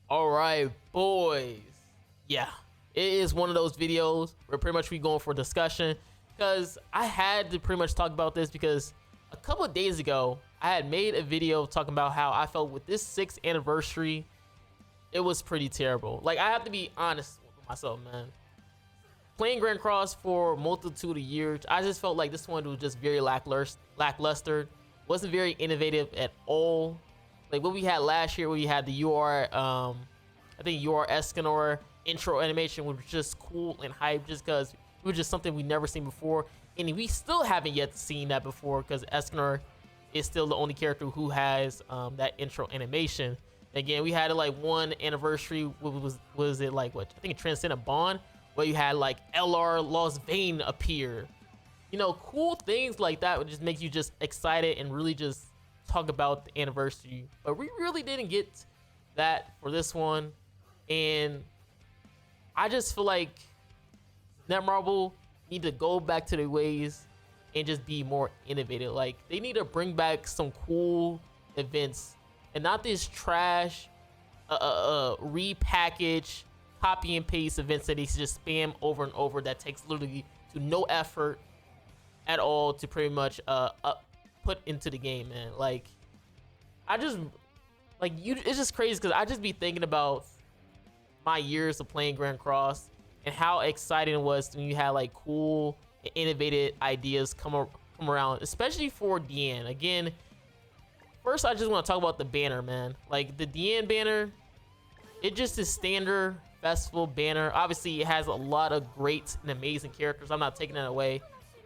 All right, boys. Yeah, it is one of those videos where pretty much we going for discussion because I had to pretty much talk about this because a couple of days ago I had made a video talking about how I felt with this 6th anniversary. It was pretty terrible. Like, I have to be honest with myself, man. Playing Grand Cross for a multitude of years, I just felt like this one was just very lackluster. Wasn't very innovative at all. Like what we had last year, we had the I think Escanor intro animation, which was just cool and hype, just because it was just something we never seen before, and we still haven't yet seen that before because Escanor is still the only character who has that intro animation. Again, we had like one anniversary. Was it like what? I think Transcendent Bond, where you had like LR Lost Vein appear. You know, cool things like that would just make you just excited and really just talk about the anniversary. But we really didn't get that for this one, and I just feel like Netmarble need to go back to their ways and just be more innovative. Like, they need to bring back some cool events and not this trash repackage copy and paste events that they just spam over and over that takes literally to no effort at all to pretty much put into the game, man. Like, it's just crazy because I just be thinking about my years of playing Grand Cross and how exciting it was when you had like cool and innovative ideas come around, especially for Deanne. Again, first I just want to talk about the banner, man. Like, the Deanne banner, it just is standard festival banner. Obviously, it has a lot of great and amazing characters. I'm not taking that away.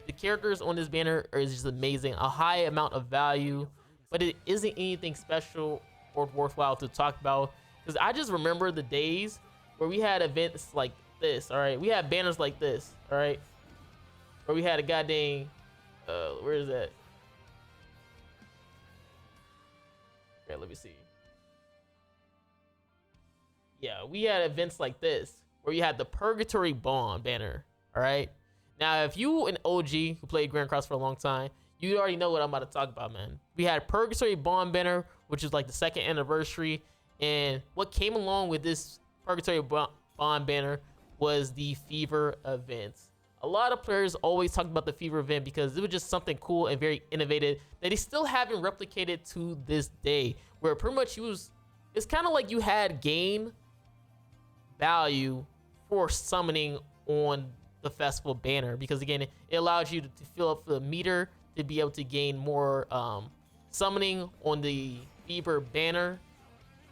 The characters on this banner are just amazing, a high amount of value, but it isn't anything special or worthwhile to talk about. Because I just remember the days where we had events like this, all right? We had banners like this, all right? Where we had a goddamn, where is that? Okay, let me see. Yeah, we had events like this where you had the Purgatory Bond banner, all right? Now, if you an OG who played Grand Cross for a long time, you already know what I'm about to talk about, man. We had Purgatory Bond banner, which is like the 2nd anniversary, and what came along with this Purgatory Bond banner was the Fever event. A lot of players always talk about the Fever event because it was just something cool and very innovative that they still haven't replicated to this day, where pretty much it's kind of like you had gain value for summoning on the festival banner, because again, it allows you to fill up the meter to be able to gain more summoning on the Fever banner.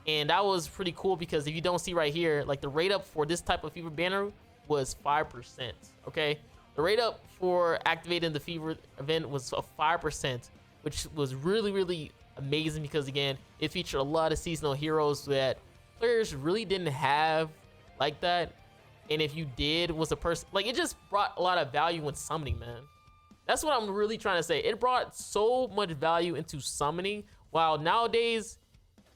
And that was pretty cool because if you don't see right here, like, the rate up for this type of Fever banner was 5%. Okay, the rate up for activating the Fever event was a 5%, which was really amazing because again, it featured a lot of seasonal heroes that players really didn't have like that. And if you did, was a person, like, it just brought a lot of value in summoning, man. That's what I'm really trying to say. It brought so much value into summoning, while nowadays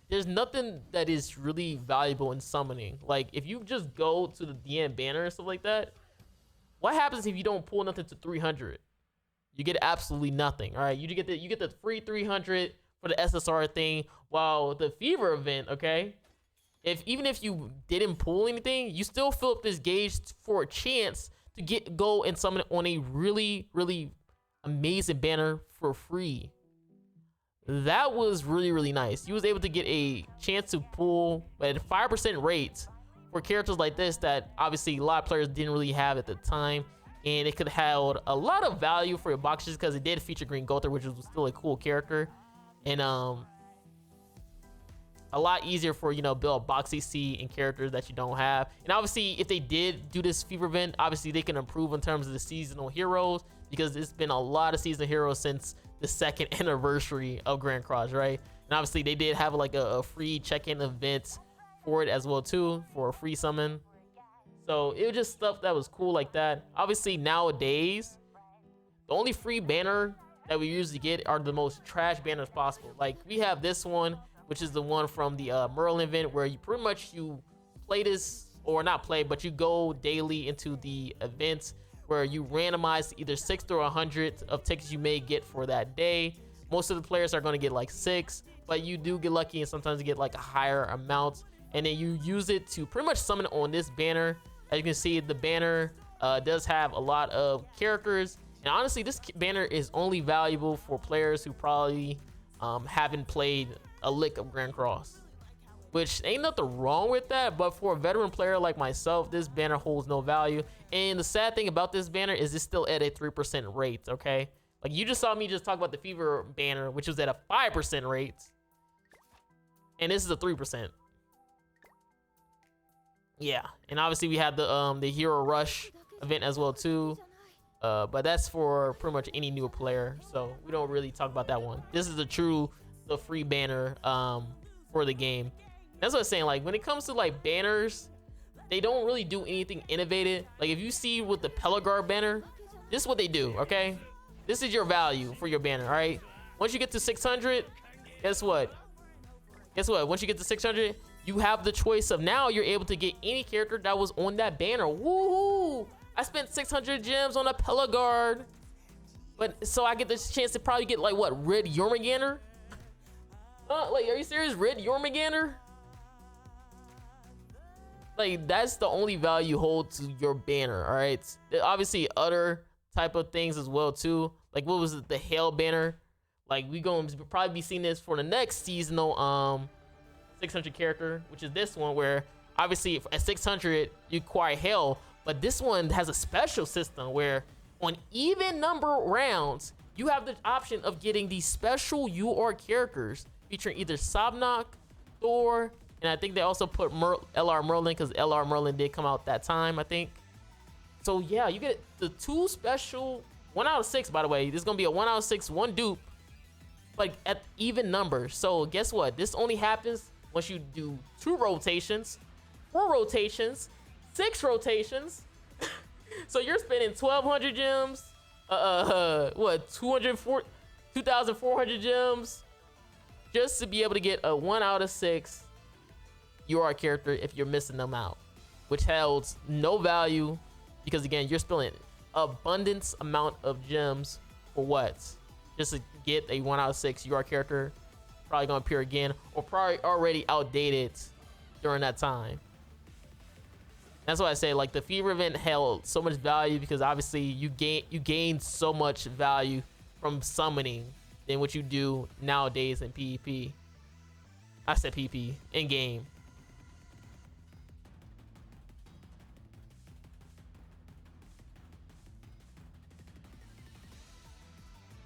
there's nothing that is really valuable in summoning. Like, if you just go to the DN banner and stuff like that, what happens if you don't pull nothing to 300? You get absolutely nothing. All right, you get the free 300 for the SSR thing, while the Fever event, okay, even if you didn't pull anything, you still fill up this gauge for a chance to go and summon it on a really amazing banner for free. That was really nice. You was able to get a chance to pull at a 5% rate for characters like this that obviously a lot of players didn't really have at the time, and it could have held a lot of value for your boxes because it did feature Green Gother, which was still a cool character, and a lot easier for, you know, build a box CC and characters that you don't have. And obviously, if they did do this Fever event, obviously they can improve in terms of the seasonal heroes, because it's been a lot of seasonal heroes since the 2nd anniversary of Grand Cross, right? And obviously they did have like a free check-in event for it as well too, for a free summon. So it was just stuff that was cool like that. Obviously nowadays, the only free banner that we usually get are the most trash banners possible. Like, we have this one, which is the one from the Marilli event, where you pretty much play this, or not play, but you go daily into the events where you randomize either 6 or 100 of tickets you may get for that day. Most of the players are going to get like 6, but you do get lucky and sometimes you get like a higher amount. and then you use it to pretty much summon on this banner. As you can see, the banner does have a lot of characters, and honestly this banner is only valuable for players who probably haven't played a lick of Grand Cross, which ain't nothing wrong with that, but for a veteran player like myself, this banner holds no value. And the sad thing about this banner is it's still at a 3% rate, okay? Like, you just saw me just talk about the Fever banner, which was at a 5% rate, and this is a 3%. Yeah, and obviously we have the Hero Rush event as well too, but that's for pretty much any new player, so we don't really talk about that one. This is the free banner for the game. That's what I'm saying. Like, when it comes to like banners, they don't really do anything innovative. Like, if you see with the Pelagard banner, this is what they do, okay? This is your value for your banner, all right? Once you get to 600, guess what? Once you get to 600, you have the choice of, now you're able to get any character that was on that banner. Woohoo! I spent 600 gems on a Pelagard, but so I get this chance to probably get like what, Red Jormungandr? Like, are you serious? Red Jormungandr? Like, that's the only value you hold to your banner, all right? Obviously other type of things as well too. Like, what was it, the Hail banner? Like, we going to probably be seeing this for the next seasonal 600 character, which is this one, where obviously at 600 you acquire Hail, but this one has a special system where on even number rounds you have the option of getting these special UR characters featuring either Sobnok, Thor, and I think they also put LR Merlin, because LR Merlin did come out that time, I think. So yeah, you get the 2 special 1 out of 6, by the way. This is gonna be a 1 out of 6, 1 dupe, like at even numbers. So guess what? This only happens once you do 2 rotations, 4 rotations, 6 rotations. So you're spending 1,200 gems, what, 2,400 gems just to be able to get a 1 out of 6 UR character if you're missing them out, which holds no value, because again, you're spending abundance amount of gems for what? Just to get a 1 out of 6 UR character, probably gonna appear again, or probably already outdated during that time. That's why I say, like, the Fever event held so much value, because obviously you gain so much value from summoning than what you do nowadays in PvP. I said PvP, in game.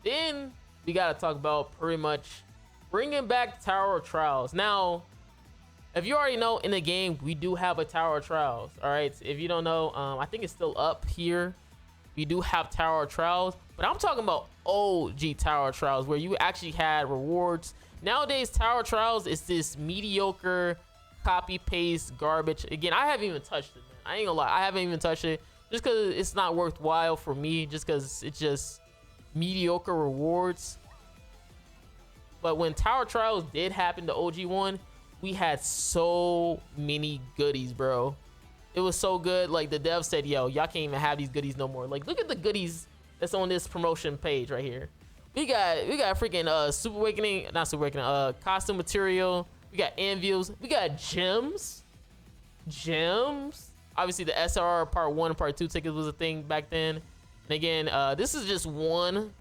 Then we gotta talk about pretty much bringing back Tower of Trials. Now, if you already know, in the game we do have a Tower of Trials. All right, if you don't know, I think it's still up here. We do have Tower of Trials, but I'm talking about OG Tower of Trials, where you actually had rewards. Nowadays, Tower of Trials is this mediocre copy paste garbage. Again, I haven't even touched it, man. I ain't gonna lie, I haven't even touched it, just because it's not worthwhile for me, just because it's just mediocre rewards. But when Tower of Trials did happen, the OG one, we had so many goodies, bro. It was so good. Like, the devs said, yo, y'all can't even have these goodies no more. Like, look at the goodies that's on this promotion page right here. We got freaking Super Awakening, not Super Awakening, costume material. We got anvils. We got gems. Obviously the SRR part 1 and part 2 tickets was a thing back then. And again, this is just one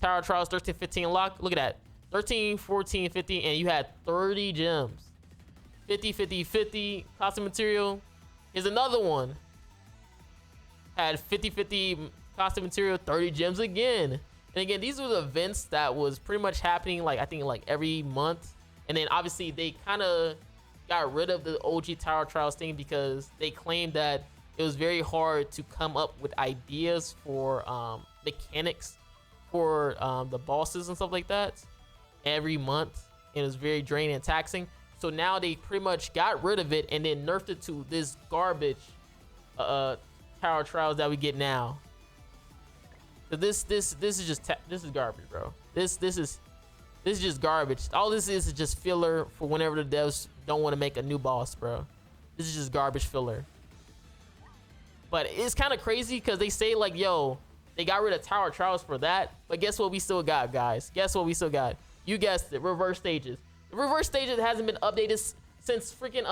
Tower of Trials 13, 15 lock. Look at that. 13, 14, 50, and you had 30 gems. 50, 50, 50 costume material. Here's another one. Had 50, 50 costume material, 30 gems again. And again, these were the events that was pretty much happening, like, I think like every month. And then obviously they kind of got rid of the OG Tower Trials thing, because they claimed that it was very hard to come up with ideas for mechanics for the bosses and stuff like that every month. And it was very draining and taxing. So now they pretty much got rid of it and then nerfed it to this garbage Tower Trials that we get now. So this is just this is garbage, bro. This is just garbage. All this is just filler for whenever the devs don't want to make a new boss, bro. This is just garbage filler. But it's kind of crazy, because they say like, yo, they got rid of Tower Trials for that, but guess what we still got, guys? Guess what we still got? You guessed it, reverse stages. The reverse stages hasn't been updated since freaking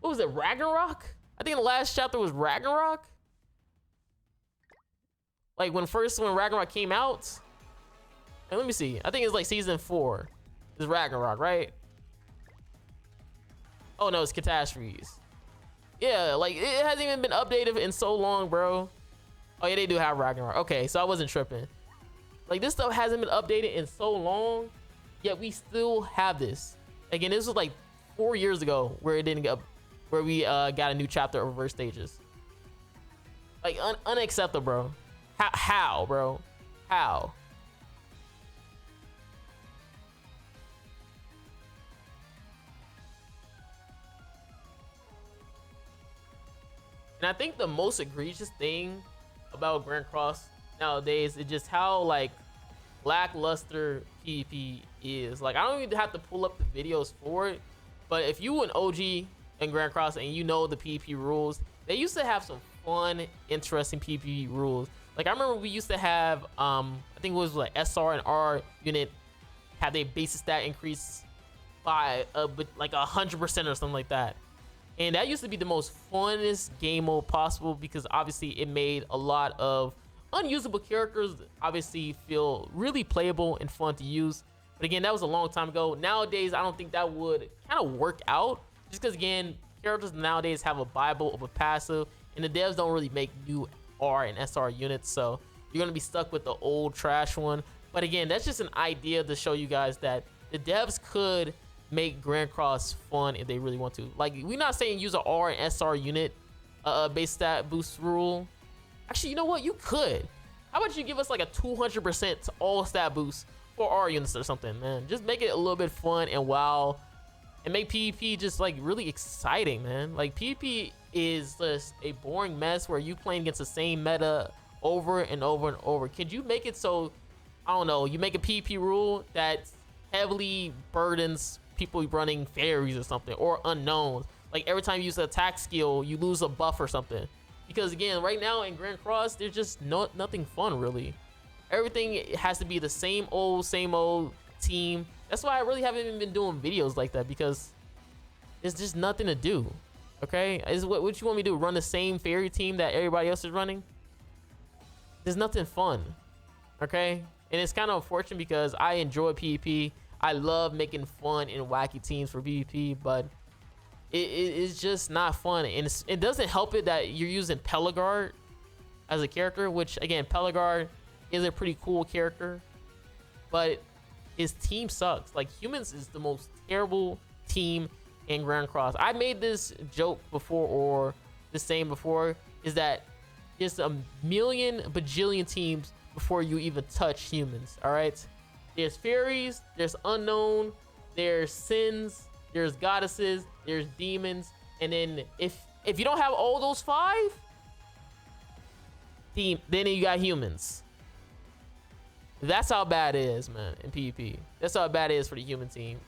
what was it, Ragnarok? I think the last chapter was Ragnarok. Like when Ragnarok came out. And let me see. I think it's like season 4. It's Ragnarok, right? Oh no, it's Catastrophes. Yeah, like it hasn't even been updated in so long, bro. Oh yeah, they do have Ragnarok. Okay, so I wasn't tripping. Like this stuff hasn't been updated in so long, yet we still have this. Again, this was like 4 years ago where it didn't get, where we got a new chapter of reverse stages. Like unacceptable, bro. How, bro? How? And I think the most egregious thing about grandcross nowadays is just how like lackluster PvP is. Like I don't even have to pull up the videos for it, but if you an OG in grandcross and you know the PvP rules, they used to have some fun, interesting PvP rules. Like I remember we used to have I think it was like SR and R unit have their basic stat increase by like 100% or something like that. And that used to be the most funnest game mode possible because obviously it made a lot of unusable characters obviously feel really playable and fun to use. But again, that was a long time ago. Nowadays, I don't think that would kind of work out just because again, characters nowadays have a Bible of a passive and the devs don't really make new R and SR units. So you're going to be stuck with the old trash one. But again, that's just an idea to show you guys that the devs could make grandcross fun if they really want to. Like we're not saying use an R and SR unit base stat boost rule. Actually, you know what, you could. How about you give us like a 200% all stat boost for R units or something, man? Just make it a little bit fun and wow, and make PvP just like really exciting, man. Like PvP is just a boring mess where you playing against the same meta over and over and over. Could you make it so, I don't know, you make a PvP rule that heavily burdens people running fairies or something, or unknowns? Like every time you use an attack skill, you lose a buff or something. Because again, right now in Grand Cross, there's just nothing fun really. Everything has to be the same old team. That's why I really haven't even been doing videos like that, because there's just nothing to do. Okay, is what you want me to do? Run the same fairy team that everybody else is running? There's nothing fun. Okay, and it's kind of unfortunate because I enjoy PvP. I love making fun and wacky teams for PvP, but it's just not fun. And it doesn't help it that you're using Pelagard as a character, which again, Pelagard is a pretty cool character, but his team sucks. Like humans is the most terrible team in Grand Cross. I made this joke before, or the same before, is that there's a million bajillion teams before you even touch humans. All right, there's fairies, there's unknown, there's sins, there's goddesses, there's demons, and then if you don't have all those 5 then you got humans. That's how bad it is, man, in PvP. That's how bad it is for the human team.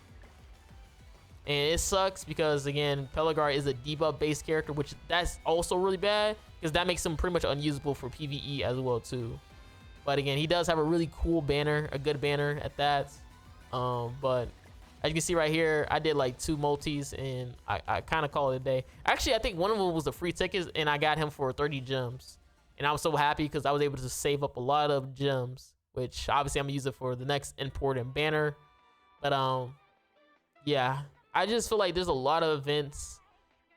And it sucks because again, Pelagard is a debuff based character, which that's also really bad because that makes him pretty much unusable for PvE as well too. But again, he does have a really cool banner, a good banner at that. But as you can see right here, I did like 2 multis and I kind of call it a day. Actually, I think one of them was a free ticket and I got him for 30 gems. And I was so happy because I was able to save up a lot of gems, which obviously I'm gonna use it for the next important banner. But yeah, I just feel like there's a lot of events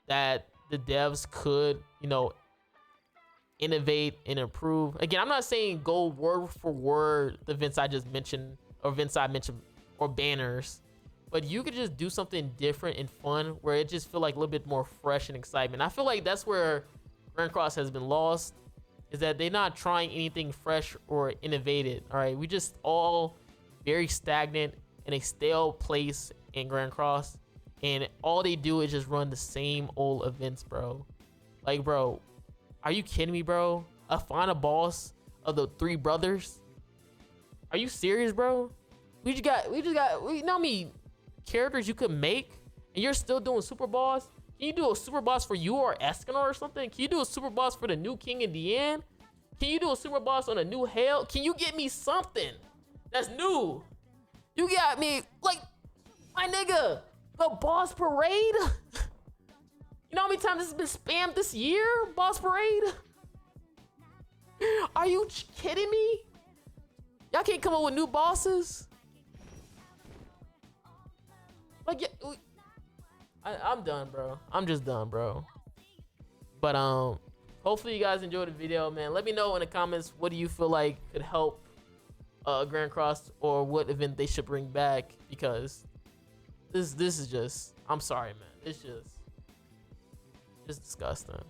that the devs could, you know, innovate and improve. Again, I'm not saying go word for word the events I just mentioned, or events I mentioned, or banners, but you could just do something different and fun where it just feel like a little bit more fresh and excitement. I feel like that's where Grand Cross has been lost, is that they're not trying anything fresh or innovative. All right, we just all very stagnant in a stale place in Grand Cross, and all they do is just run the same old events, bro. Like, bro, are you kidding me, bro? A final boss of the 3 brothers? Are you serious, bro? We just got you know how many characters you could make, and you're still doing super boss? Can you do a super boss for you or Escanor or something? Can you do a super boss for the new King and Deanne? Can you do a super boss on a new Hell? Can you get me something that's new? You got me, like, my nigga, the boss parade? You know how many times this has been spammed this year, Boss Parade? Are you kidding me? Y'all can't come up with new bosses? Like, yeah, I'm done, bro. I'm just done, bro. But hopefully you guys enjoyed the video, man. Let me know in the comments, what do you feel like could help Grand Cross, or what event they should bring back, because this is just, I'm sorry, man. It's just disgusting.